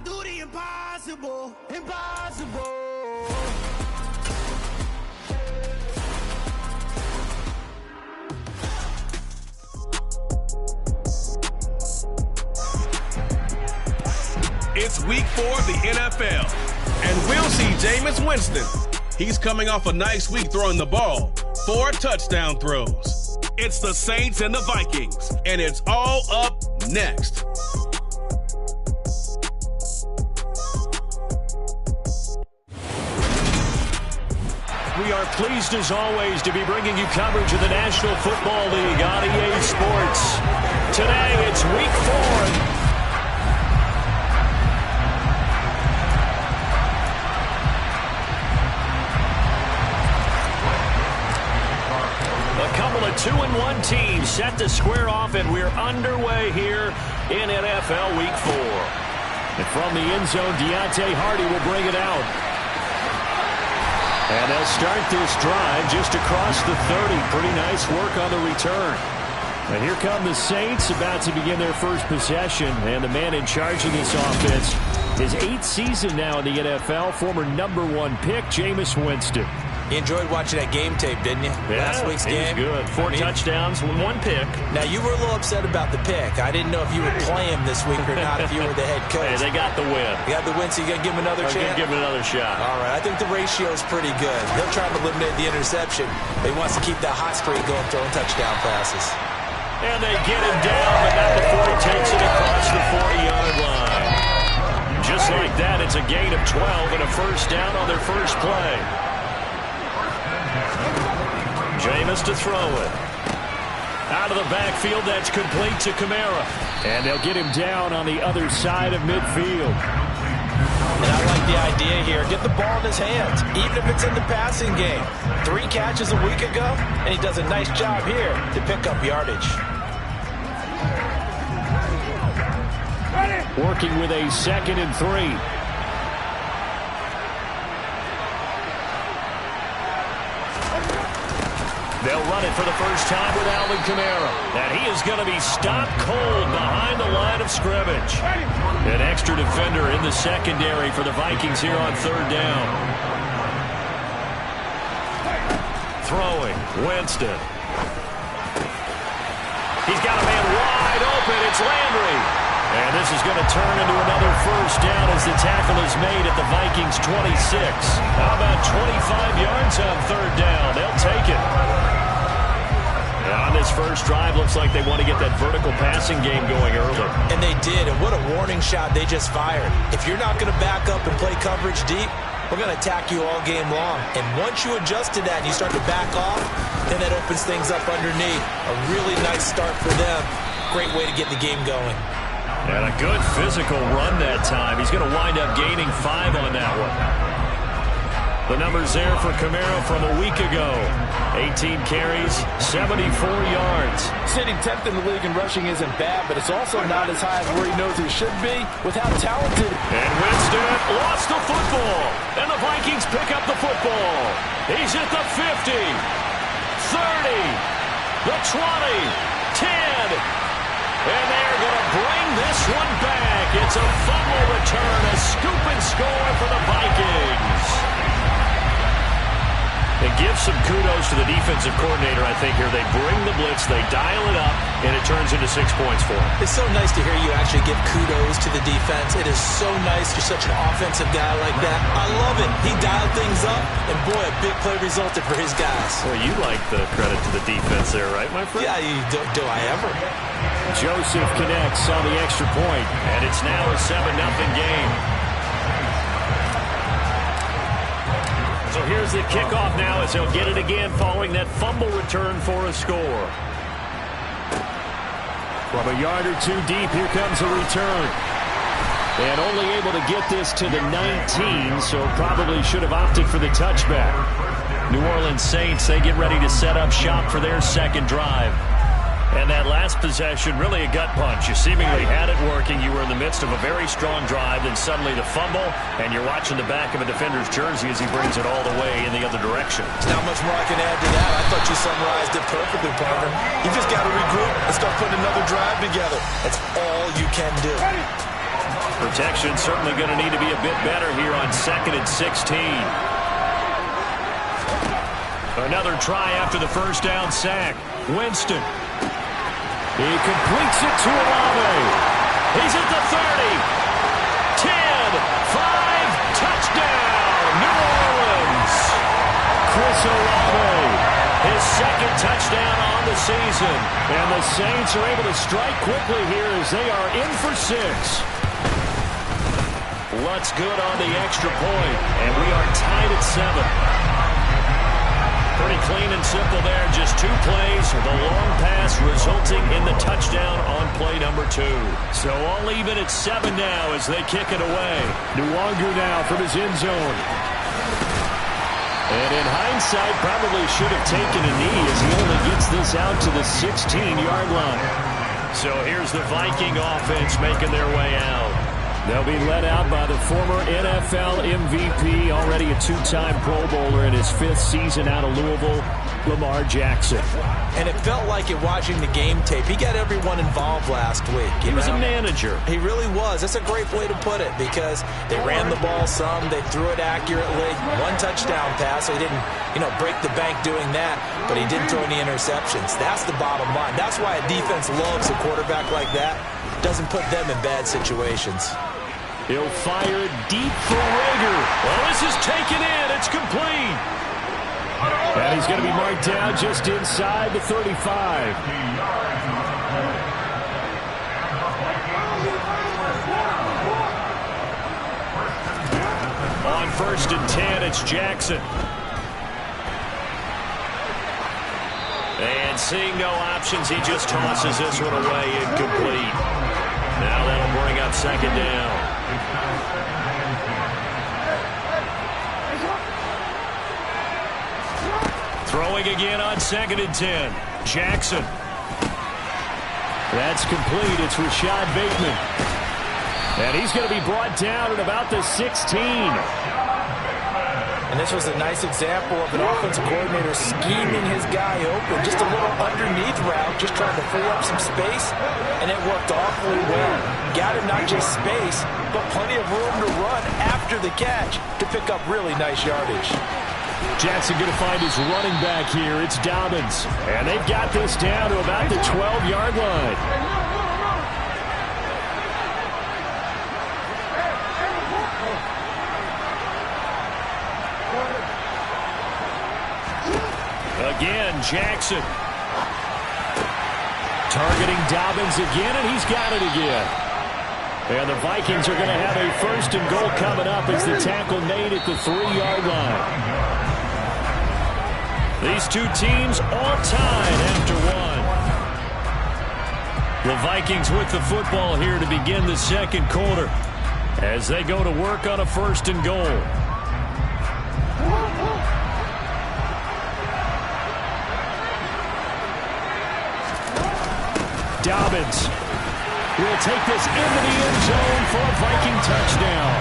do the impossible, impossible. It's week 4 of the NFL, and we'll see Jameis Winston. He's coming off a nice week throwing the ball, 4 touchdown throws. It's the Saints and the Vikings, and it's all up next. We are pleased as always to be bringing you coverage of the National Football League on EA Sports. Today it's week 4. A couple of 2-1 teams set to square off, and we're underway here in NFL Week 4. And from the end zone, Deontay Hardy will bring it out. And they'll start this drive just across the 30. Pretty nice work on the return. And here come the Saints about to begin their first possession. And the man in charge of this offense, his 8th season now in the NFL, former #1 pick, Jameis Winston. You enjoyed watching that game tape, didn't you? Yeah, Last week's game. It was good. 4 touchdowns, 1 pick. Now, you were a little upset about the pick. I didn't know if you would play him this week or not if you were the head coach. Hey, they got the win. You got the win, so you got to give him another chance? Give him another shot. All right, I think the ratio is pretty good. He'll try to eliminate the interception, but he wants to keep that hot streak going, throwing touchdown passes. And they get him down, but not before he takes it across the 40-yard line. Just like that, it's a gain of 12 and a first down on their first play. Jameis to throw it. Out of the backfield, that's complete to Kamara. And they'll get him down on the other side of midfield. And I like the idea here. Get the ball in his hands, even if it's in the passing game. 3 catches a week ago, and he does a nice job here to pick up yardage. Working with a 2nd and 3. They'll run it for the first time with Alvin Kamara. And he is going to be stopped cold behind the line of scrimmage. An extra defender in the secondary for the Vikings here on 3rd down. Throwing, Winston. He's got a man wide open. It's Landry. And this is going to turn into another first down as the tackle is made at the Vikings' 26. How about 25 yards on 3rd down? They'll take it. On this first drive, looks like they want to get that vertical passing game going early. And they did, and what a warning shot they just fired. If you're not going to back up and play coverage deep, we're going to attack you all game long. And once you adjust to that and you start to back off, then that opens things up underneath. A really nice start for them. Great way to get the game going. And a good physical run that time. He's going to wind up gaining 5 on that one. The numbers there for Kamara from a week ago. 18 carries, 74 yards. Sitting 10th in the league in rushing isn't bad, but it's also not as high as where he knows he should be with how talented. And Winston lost the football. And the Vikings pick up the football. He's at the 50, 30, the 20, 10. And they're going to bring this one back. It's a fumble return, a scoop and score for the Vikings. And give some kudos to the defensive coordinator, I think, here. They bring the blitz, they dial it up, and it turns into 6 points for them. It's so nice to hear you actually give kudos to the defense. It is so nice you're such an offensive guy like that. I love it. He dialed things up, and boy, a big play resulted for his guys. Well, you like the credit to the defense there, right, my friend? Yeah, do I ever? Joseph connects on the extra point, and it's now a 7-0 game. So here's the kickoff now as he'll get it again following that fumble return for a score. From a yard or 2 deep, here comes a return. And only able to get this to the 19, so probably should have opted for the touchback. New Orleans Saints, they get ready to set up shop for their second drive. And that last possession, really a gut punch. You seemingly had it working. You were in the midst of a very strong drive, then suddenly the fumble, and you're watching the back of a defender's jersey as he brings it all the way in the other direction. There's not much more I can add to that. I thought you summarized it perfectly, partner. You just got to regroup and start putting another drive together. That's all you can do. Protection certainly going to need to be a bit better here on 2nd and 16. Another try after the first down sack. Winston. He completes it to Olave. He's at the 30. 10, 5, touchdown, New Orleans. Chris Olave, his second touchdown on the season. And the Saints are able to strike quickly here as they are in for 6. Lutz good on the extra point, and we are tied at 7. Pretty clean and simple there. Just 2 plays. The long pass resulting in the touchdown on play number 2. So all even at 7 now as they kick it away. Nwangu now from his end zone. And in hindsight, probably should have taken a knee as he only gets this out to the 16-yard line. So here's the Viking offense making their way out. They'll be led out by the former NFL MVP, already a 2-time Pro Bowler in his 5th season out of Louisville, Lamar Jackson. And it felt like it watching the game tape. He got everyone involved last week. He was a manager. He really was. That's a great way to put it because they ran the ball some. They threw it accurately. 1 touchdown pass. So he didn't, break the bank doing that, but he didn't throw any interceptions. That's the bottom line. That's why a defense loves a quarterback like that. Doesn't put them in bad situations. He'll fire deep for Rager. Well, this is taken in. It's complete. And he's going to be marked down just inside the 35. On 1st and 10, it's Jackson. And seeing no options, he just tosses this one away incomplete. Now that'll bring up 2nd down. Throwing again on 2nd and 10. Jackson. That's complete. It's Rashad Bateman. And he's going to be brought down at about the 16. And this was a nice example of an offensive coordinator scheming his guy open. Just a little underneath route, just trying to free up some space. And it worked awfully well. Got him not just space, but plenty of room to run after the catch to pick up really nice yardage. Jackson going to find his running back here. It's Dobbins. And they've got this down to about the 12-yard line. Again, Jackson. Targeting Dobbins again, and he's got it again. And the Vikings are going to have a 1st and goal coming up as the tackle made at the 3-yard line. These 2 teams all tied after 1. The Vikings with the football here to begin the 2nd quarter as they go to work on a 1st and goal. Dobbins will take this into the end zone for a Viking touchdown.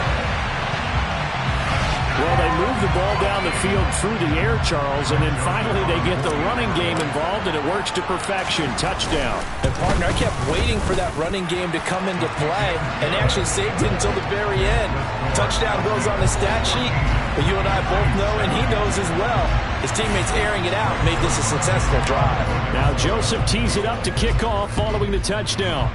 Well, they move the ball down the field through the air, Charles, and then finally they get the running game involved, and it works to perfection. Touchdown. And, partner, I kept waiting for that running game to come into play and actually saved it until the very end. Touchdown goes on the stat sheet, but you and I both know, and he knows as well, his teammates airing it out made this a successful drive. Now Joseph tees it up to kick off following the touchdown.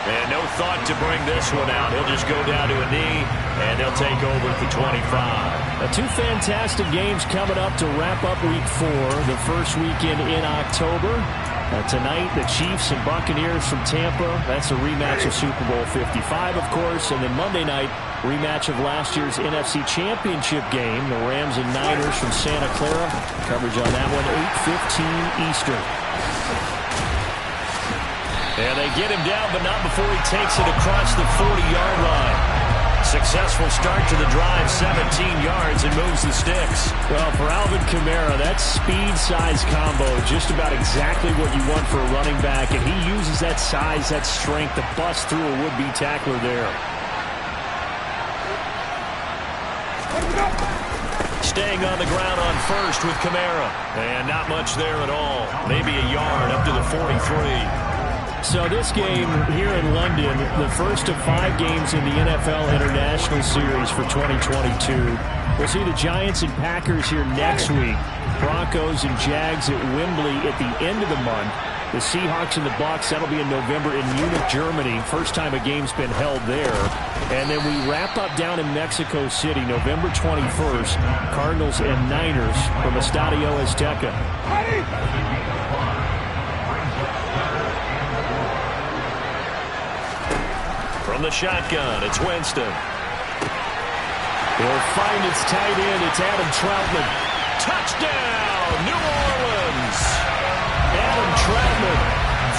And no thought to bring this one out. He'll just go down to a knee, and they'll take over at the 25. Now, 2 fantastic games coming up to wrap up Week 4, the first weekend in October. Tonight, the Chiefs and Buccaneers from Tampa. That's a rematch of Super Bowl 55, of course. And then Monday night, rematch of last year's NFC Championship game, the Rams and Niners from Santa Clara. Coverage on that one, 8:15 Eastern. And they get him down, but not before he takes it across the 40-yard line. Successful start to the drive, 17 yards, and moves the sticks. Well, for Alvin Kamara, that speed-size combo, just about exactly what you want for a running back, and he uses that size, that strength to bust through a would-be tackler there. Staying on the ground on 1st with Kamara. And not much there at all. Maybe a yard up to the 43. So this game here in London, the first of 5 games in the NFL International Series for 2022. We'll see the Giants and Packers here next week. Broncos and Jags at Wembley at the end of the month. The Seahawks and the Bucs, that'll be in November in Munich, Germany. First time a game's been held there. And then we wrap up down in Mexico City, November 21st. Cardinals and Niners from Estadio Azteca. From the shotgun, it's Winston. He'll find its tight end. It's Adam Troutman. Touchdown, New Orleans. Adam Troutman,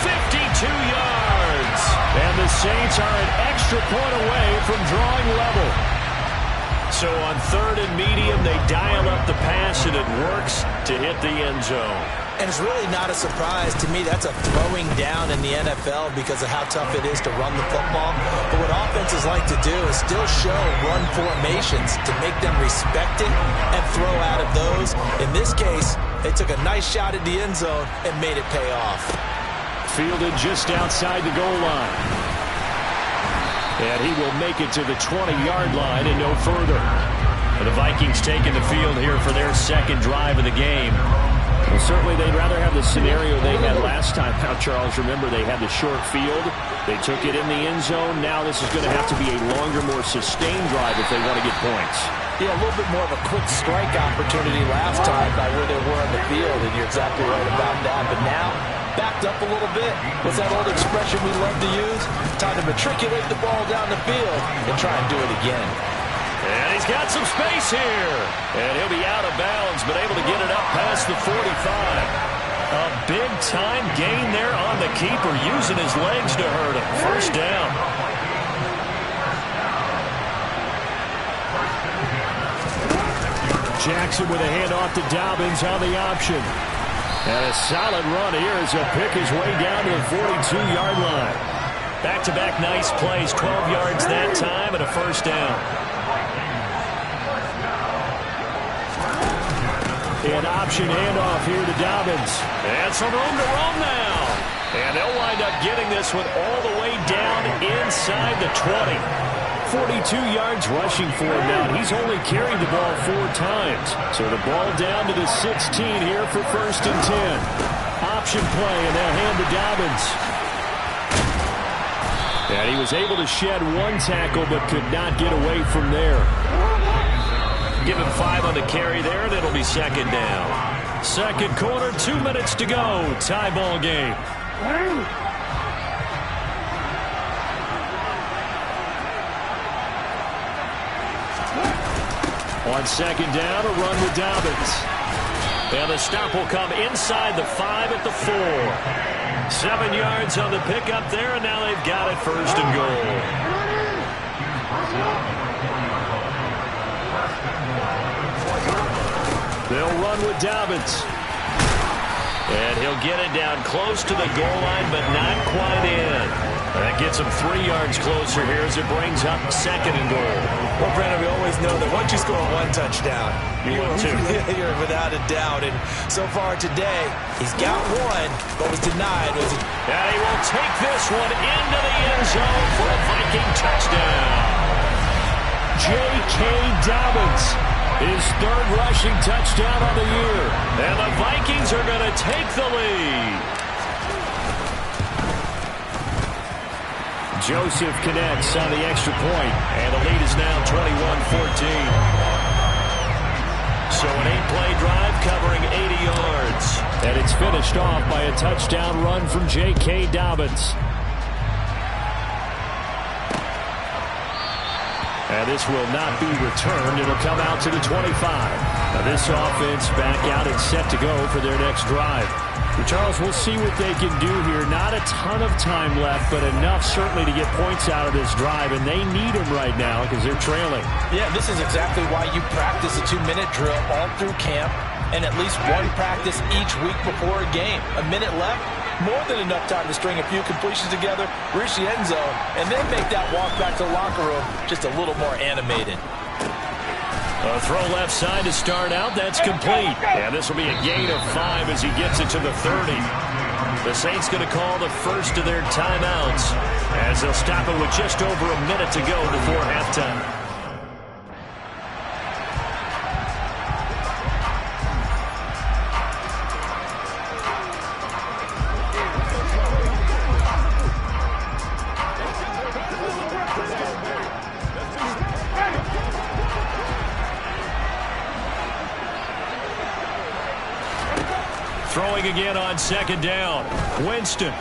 52 yards. And the Saints are an extra point away from drawing level. So on 3rd and medium, they dial up the pass, and it works to hit the end zone. And it's really not a surprise. To me, that's a throwing down in the NFL because of how tough it is to run the football. But what offenses like to do is still show run formations to make them respect it and throw out of those. In this case, they took a nice shot at the end zone and made it pay off. Fielded just outside the goal line. And he will make it to the 20-yard line and no further. And the Vikings taking the field here for their second drive of the game. Well, certainly they'd rather have the scenario they had last time out, Charles. Remember, they had the short field. They took it in the end zone. Now this is going to have to be a longer, more sustained drive if they want to get points. Yeah, a little bit more of a quick strike opportunity last time by where they were on the field, and you're exactly right about that. But now, backed up a little bit. What's that old expression we love to use? Time to matriculate the ball down the field and try and do it again. And he's got some space here. And he'll be out of bounds, but able to get it up past the 45. A big-time gain there on the keeper, using his legs to hurt him. First down. Jackson with a handoff to Dobbins on the option. And a solid run here as he'll pick his way down to the 42-yard line. Back-to-back nice plays, 12 yards that time, and a first down. An option handoff here to Dobbins. And some room to roam now. And they'll wind up getting this one all the way down inside the 20. 42 yards rushing for him now. He's only carried the ball 4 times. So the ball down to the 16 here for 1st and 10. Option play, and they'll hand to Dobbins. And he was able to shed 1 tackle, but could not get away from there. Give him 5 on the carry there, and it'll be second down. Second quarter, 2 minutes to go. Tie ball game. On second down, a run with Dobbins. And the stop will come inside the 5 at the 4. 7 yards on the pickup there, and now they've got it 1st and goal. They'll run with Dobbins. And he'll get it down close to the goal line, but not quite in. That gets him 3 yards closer here as it brings up 2nd and goal. Well, Brandon, we always know that once you score 1 touchdown, you're without a doubt. And so far today, he's got 1, but was denied. And he will take this one into the end zone for a Viking touchdown. J.K. Dobbins. His 3rd rushing touchdown on the year. And the Vikings are going to take the lead. Joseph connects on the extra point. And the lead is now 21-14. So an 8-play drive covering 80 yards. And it's finished off by a touchdown run from J.K. Dobbins. And this will not be returned. It'll come out to the 25. Now this offense back out and set to go for their next drive. Charles, we'll see what they can do here. Not a ton of time left, but enough certainly to get points out of this drive, and they need them right now because they're trailing. Yeah, this is exactly why you practice a 2-minute drill all through camp and at least 1 practice each week before a game. A minute left, more than enough time to string a few completions together, reach the end zone, and then make that walk back to the locker room just a little more animated. A throw left side to start out. That's complete. And this will be a gain of 5 as he gets it to the 30. The Saints going to call the first of their timeouts as they'll stop it with just over a minute to go before halftime. Throwing again on second down. Winston.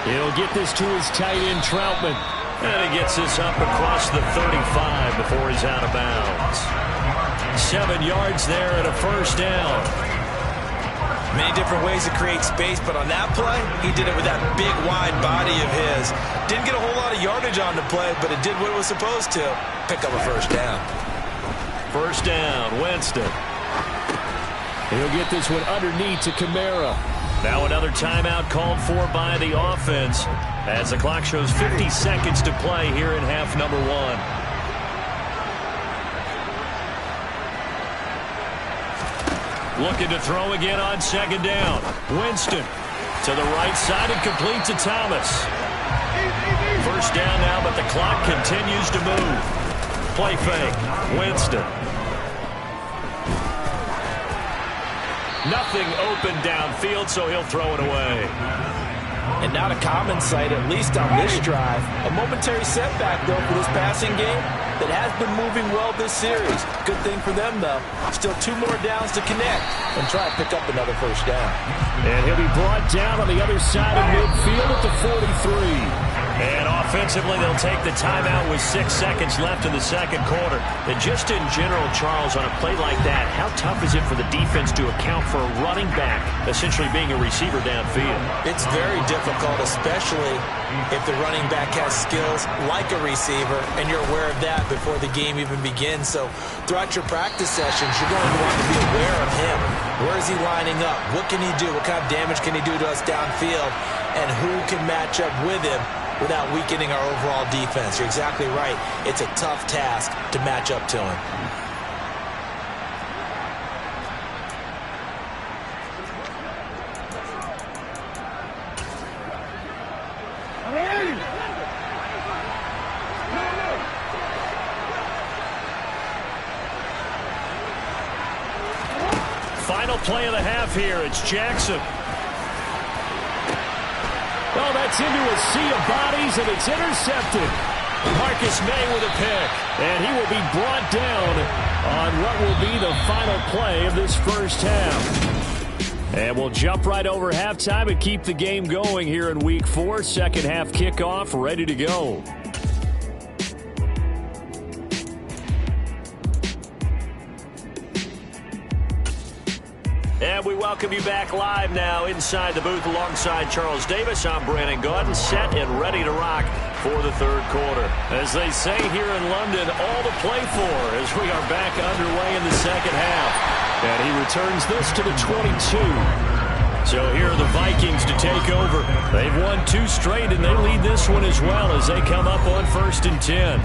He'll get this to his tight end, Troutman. And he gets this up across the 35 before he's out of bounds. 7 yards there and a first down. Many different ways to create space, but on that play, he did it with that big, wide body of his. Didn't get a whole lot of yardage on the play, but it did what it was supposed to. Pick up a first down. First down, Winston. He'll get this one underneath to Kamara. Now another timeout called for by the offense as the clock shows 50 seconds to play here in half number 1. Looking to throw again on second down. Winston to the right side and complete to Thomas. First down now, but the clock continues to move. Play fake. Winston. Nothing open downfield, so he'll throw it away. And not a common sight, at least on this drive. A momentary setback, though, for this passing game that has been moving well this series. Good thing for them, though. Still 2 more downs to connect and try to pick up another first down. And he'll be brought down on the other side of midfield at the 43. And offensively, they'll take the timeout with 6 seconds left in the second quarter. And just in general, Charles, on a play like that, how tough is it for the defense to account for a running back essentially being a receiver downfield? It's very difficult, especially if the running back has skills like a receiver, and you're aware of that before the game even begins. So throughout your practice sessions, you're going to want to be aware of him. Where is he lining up? What can he do? What kind of damage can he do to us downfield? And who can match up with him without weakening our overall defense? You're exactly right. It's a tough task to match up to him. Final play of the half here. It's Jackson. Oh, that's into a sea of bodies, and it's intercepted. Marcus May with a pick, and he will be brought down on what will be the final play of this first half. And we'll jump right over halftime and keep the game going here in Week 4. Second half kickoff, ready to go. And we welcome you back live now inside the booth alongside Charles Davis. I'm Brandon Gaudin, set and ready to rock for the third quarter. As they say here in London, all to play for as we are back underway in the second half. And he returns this to the 22. So here are the Vikings to take over. They've won 2 straight, and they lead this one as well as they come up on 1st and 10.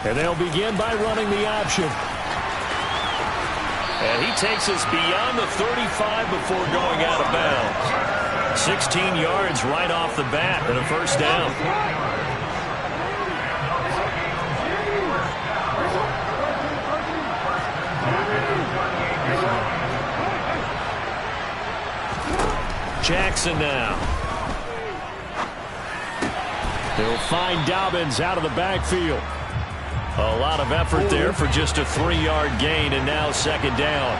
And they'll begin by running the option. And he takes us beyond the 35 before going out of bounds. 16 yards right off the bat and a first down. Jackson now. They'll find Dobbins out of the backfield. A lot of effort there for just a 3-yard gain, and now second down.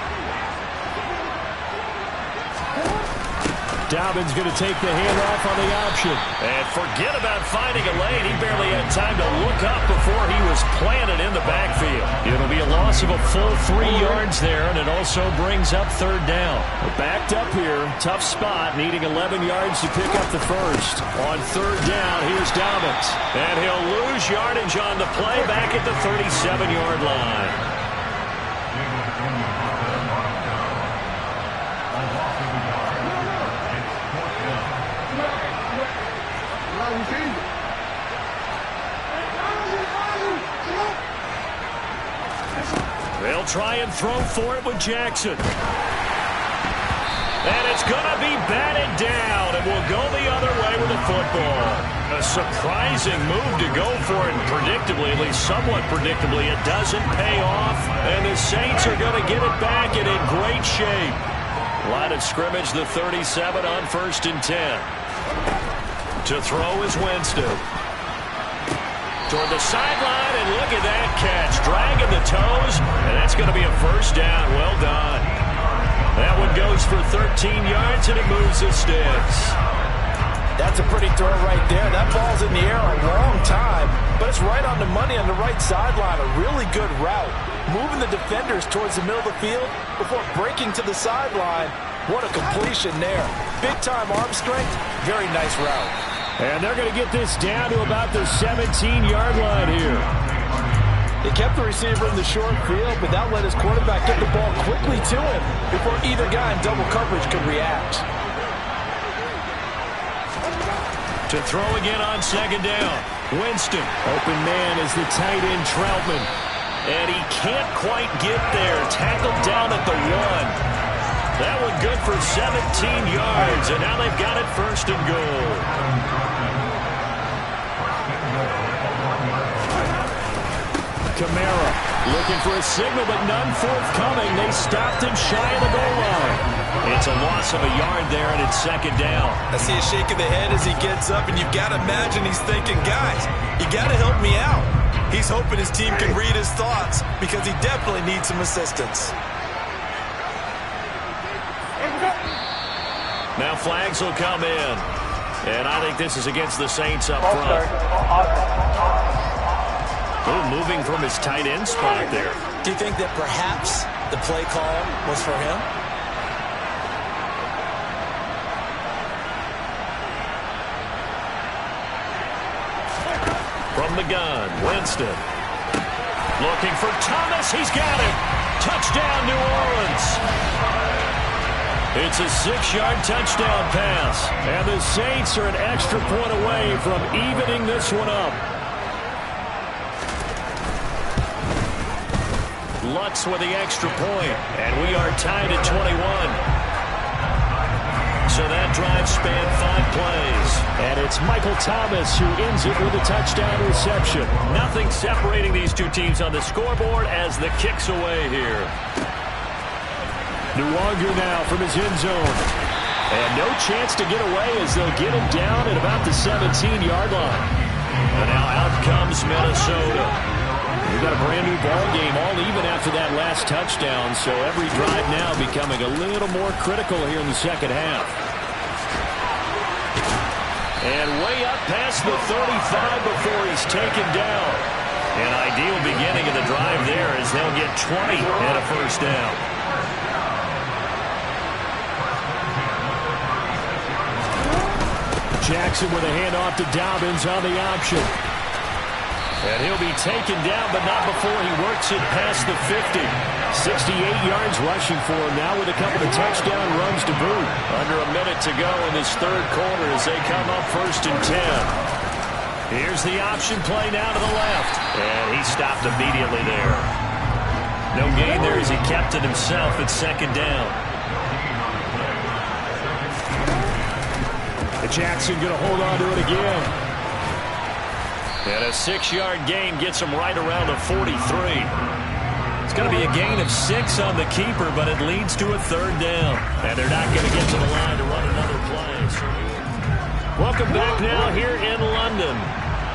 Dobbins going to take the handoff on the option. And forget about finding a lane. He barely had time to look up before he was planted in the backfield. It'll be a loss of a full 3 yards there, and it also brings up third down. We're backed up here. Tough spot, needing 11 yards to pick up the first. On third down, here's Dobbins. And he'll lose yardage on the play back at the 37-yard line. They'll try and throw for it with Jackson. And it's going to be batted down, and will go the other way with the football. A surprising move to go for it, and predictably, at least somewhat predictably, it doesn't pay off. And the Saints are going to get it back and in great shape. Line of scrimmage, the 37 on 1st and 10. To throw is Winston. Toward the sideline, and look at that catch. Dragging the toes, and that's going to be a first down. Well done. That one goes for 13 yards, and it moves the sticks. That's a pretty throw right there. That ball's in the air a long time, but it's right on the money on the right sideline. A really good route. Moving the defenders towards the middle of the field before breaking to the sideline. What a completion there. Big-time arm strength. Very nice route. And they're going to get this down to about the 17-yard line here. He kept the receiver in the short field, but that let his quarterback get the ball quickly to him before either guy in double coverage could react. To throw again on 2nd down. Winston. Open man is the tight end Troutman. And he can't quite get there. Tackled down at the 1. That one good for 17 yards, and now they've got it 1st and goal. Kamara looking for a signal, but none forthcoming. They stopped him shy of the goal line. It's a loss of a yard there, and it's 2nd down. I see a shake of the head as he gets up, and you've got to imagine he's thinking, guys, you got to help me out. He's hoping his team can read his thoughts because he definitely needs some assistance. Now flags will come in, and I think this is against the Saints up front. Moving from his tight end spot there. Do you think that perhaps the play call was for him? From the gun, Winston. Looking for Thomas. He's got it. Touchdown, New Orleans. It's a 6-yard touchdown pass. And the Saints are an extra point away from evening this one up. Lutz with the extra point, and we are tied at 21. So that drive spanned 5 plays. And it's Michael Thomas who ends it with a touchdown reception. Nothing separating these two teams on the scoreboard as the kick's away here. Nwogu now from his end zone. And no chance to get away as they'll get him down at about the 17-yard line. And now out comes Minnesota. We've got a brand-new ball game, all even after that last touchdown, so every drive now becoming a little more critical here in the second half. And way up past the 35 before he's taken down. An ideal beginning of the drive there as they'll get 20 and a first down. Jackson with a handoff to Dobbins on the option. And he'll be taken down, but not before he works it past the 50. 68 yards rushing for him now with a couple of touchdown runs to boot. Under a minute to go in this third quarter as they come up 1st and 10. Here's the option play now to the left. And he stopped immediately there. No gain there as he kept it himself at 2nd down. Jackson going to hold on to it again. And a 6-yard gain gets him right around the 43. It's going to be a gain of 6 on the keeper, but it leads to a 3rd down. And they're not going to get to the line to run another play. Welcome back now here in London.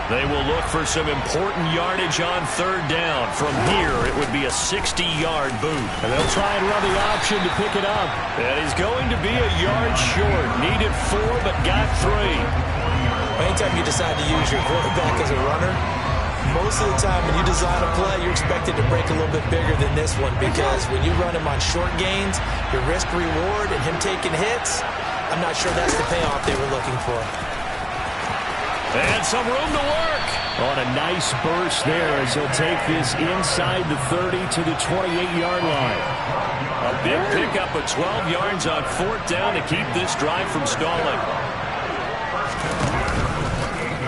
They will look for some important yardage on 3rd down. From here, it would be a 60-yard boot. And they'll try and run the option to pick it up. And he's going to be a yard short. Needed 4, but got 3. Anytime you decide to use your quarterback as a runner, most of the time when you design a play, you're expected to break a little bit bigger than this one because when you run him on short gains, your risk-reward and him taking hits, I'm not sure that's the payoff they were looking for. And some room to work. On a nice burst there as he'll take this inside the 30 to the 28-yard line. A big pickup of 12 yards on 4th down to keep this drive from stalling.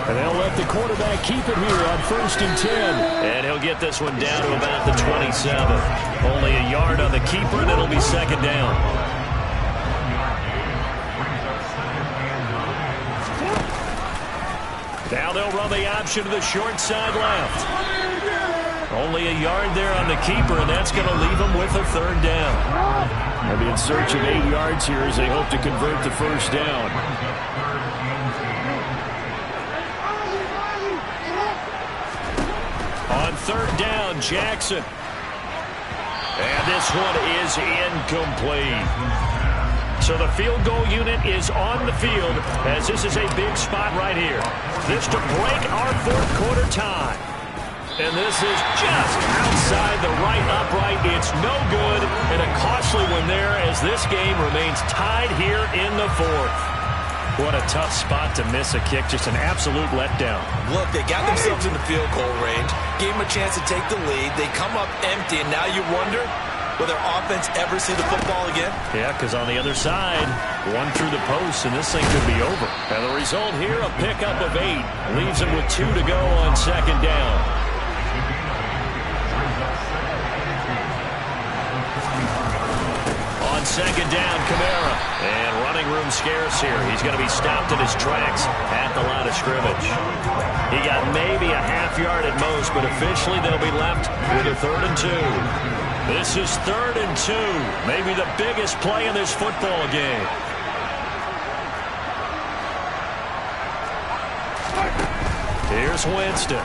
And they'll let the quarterback keep it here on 1st and 10. And he'll get this one down to about the 27. Only a yard on the keeper, and it'll be 2nd down. Now they'll run the option to the short side left. Only a yard there on the keeper, and that's going to leave them with a 3rd down. They'll be in search of 8 yards here as they hope to convert the 1st down. On 3rd down, Jackson. And this one is incomplete. So the field goal unit is on the field as this is a big spot right here. This to break our 4th quarter tie. And this is just outside the right upright. It's no good, and a costly one there as this game remains tied here in the 4th. What a tough spot to miss a kick. Just an absolute letdown. Look, they got themselves in the field goal range, gave them a chance to take the lead. They come up empty, and now you wonder, will their offense ever see the football again? Yeah, because on the other side, one through the post, and this thing could be over. And the result here, a pickup of 8. Leaves them with 2 to go on 2nd down. On 2nd down, Kamara. And running room scarce here. He's going to be stopped in his tracks at the line of scrimmage. He got maybe a half yard at most, but officially they'll be left with a 3rd and 2. This is 3rd and 2. Maybe the biggest play in this football game. Here's Winston.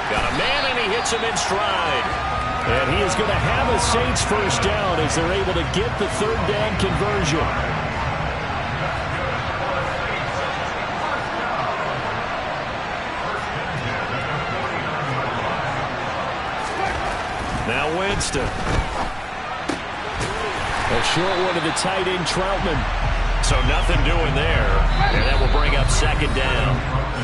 Got a man, and he hits him in stride. And he is going to have a Saints 1st down as they're able to get the 3rd down conversion. Now Winston. A short one to the tight end, Troutman. So nothing doing there. And that will bring up 2nd down.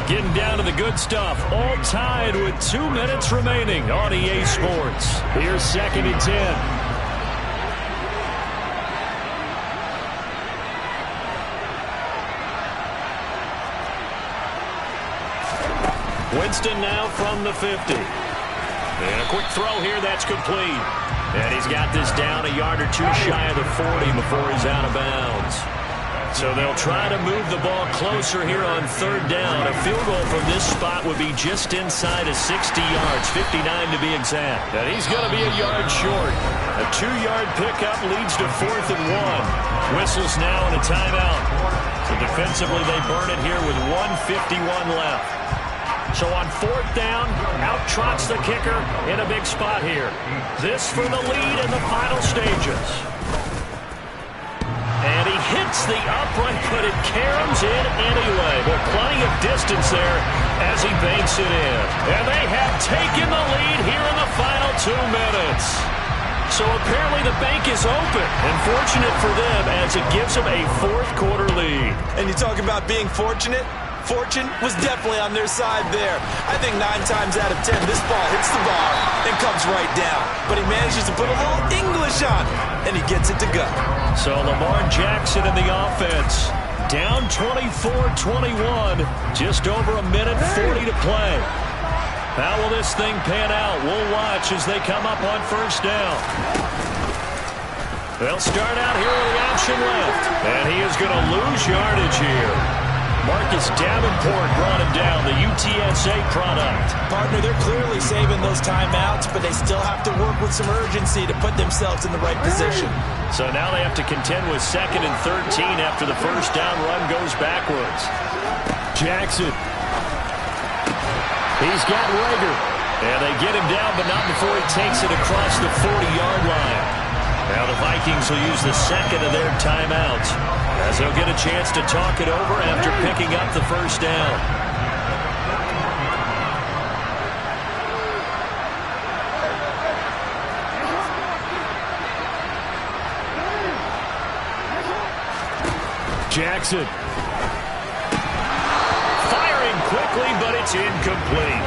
Getting down to the good stuff. All tied with 2 minutes remaining on EA Sports. Here's 2nd and 10. Winston now from the 50. And a quick throw here, that's complete. And he's got this down a yard or 2 shy of the 40 before he's out of bounds. So they'll try to move the ball closer here on 3rd down. A field goal from this spot would be just inside of 60 yards, 59 to be exact. And he's going to be a yard short. A 2-yard pickup leads to 4th and 1. Whistles now and a timeout. So defensively they burn it here with 1:51 left. So on 4th down, out trots the kicker in a big spot here. This for the lead in the final stages. And he hits the upright, but it caroms in anyway. But plenty of distance there as he banks it in. And they have taken the lead here in the final 2 minutes. So apparently the bank is open. And fortunate for them as it gives them a 4th quarter lead. And you talk about being fortunate? Fortune was definitely on their side there. I think 9 times out of 10, this ball hits the bar and comes right down. But he manages to put a little English on it, and he gets it to go. So Lamar Jackson in the offense. Down 24-21. Just over a minute 40 to play. How will this thing pan out? We'll watch as they come up on 1st down. They'll start out here with the option left. And he is going to lose yardage here. Marcus Davenport brought him down, the UTSA product. Partner, they're clearly saving those timeouts, but they still have to work with some urgency to put themselves in the right position. So now they have to contend with 2nd and 13 after the 1st down run goes backwards. Jackson. He's got Rager. And they get him down, but not before he takes it across the 40-yard line. Now the Vikings will use the 2nd of their timeouts as they'll get a chance to talk it over after picking up the 1st down. Jackson. Firing quickly, but it's incomplete.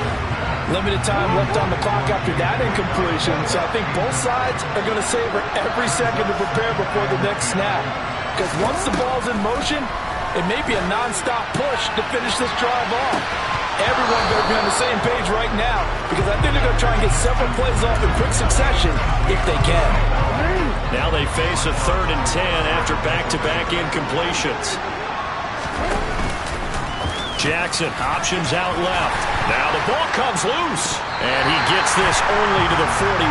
Limited time left on the clock after that incompletion, so I think both sides are going to savor every second to prepare before the next snap. Because once the ball's in motion, It may be a non-stop push to finish this drive off. Everyone better be on the same page right now because I think they're going to try and get several plays off in quick succession if they can. Now they face a 3rd and 10 after back-to-back incompletions. Jackson options out left. Now the ball comes loose. And he gets this only to the 41.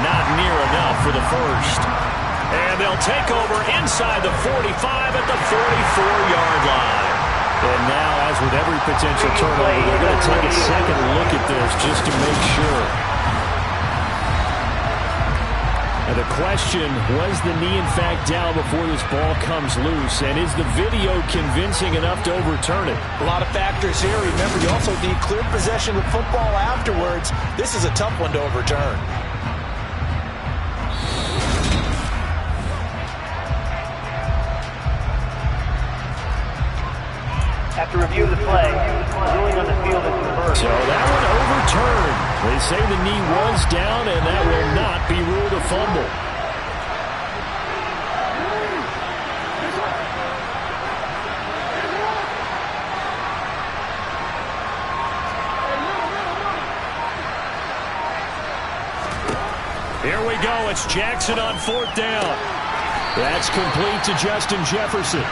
Not near enough for the first. And they'll take over inside the 45 at the 44-yard line. And now, as with every potential turnover, we're going to take a second look at this just to make sure. And the question, was the knee in fact down before this ball comes loose? And is the video convincing enough to overturn it? A lot of factors here. Remember, you also need clear possession of football afterwards. This is a tough one to overturn. After review of the play, ruling on the field is reversed. So that one overturned. They say the knee was down, and that will not be ruled a fumble. Here we go. It's Jackson on 4th down. That's complete to Justin Jefferson.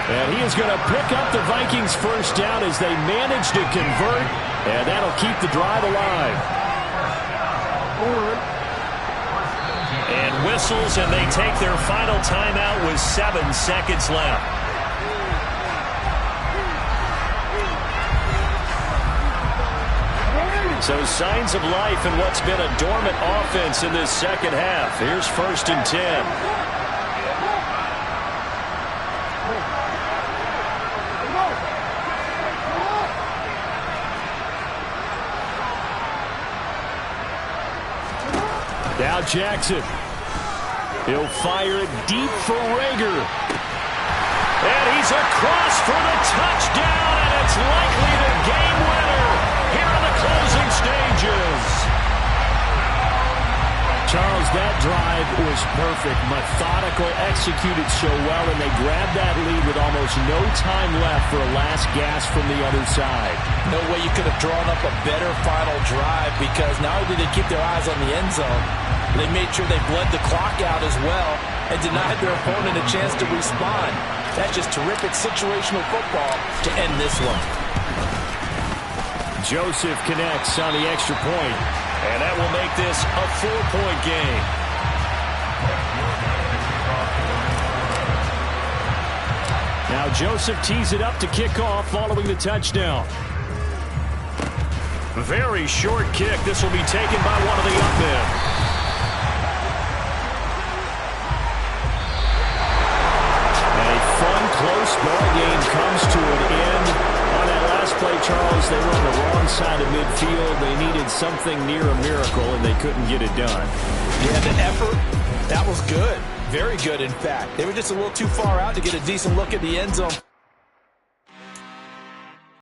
And he is going to pick up the Vikings' first down as they manage to convert, and that'll keep the drive alive. And whistles, and they take their final timeout with 7 seconds left. So signs of life in what's been a dormant offense in this second half. Here's 1st and 10. Now Jackson. He'll fire it deep for Rager. And he's across for the touchdown, and it's likely the game winner here in the closing stages. Charles, that drive was perfect. Methodical, executed so well, and they grabbed that lead with almost no time left for a last gasp from the other side. No way you could have drawn up a better final drive because not only did they keep their eyes on the end zone, they made sure they bled the clock out as well and denied their opponent a chance to respond. That's just terrific situational football to end this one. Joseph connects on the extra point, and that will make this a 4-point game. Now Joseph tees it up to kick off following the touchdown. Very short kick. This will be taken by one of the up men. Close ball game comes to an end. On that last play, Charles, they were on the wrong side of midfield. They needed something near a miracle, and they couldn't get it done. Yeah, the effort, that was good. Very good, in fact. They were just a little too far out to get a decent look at the end zone.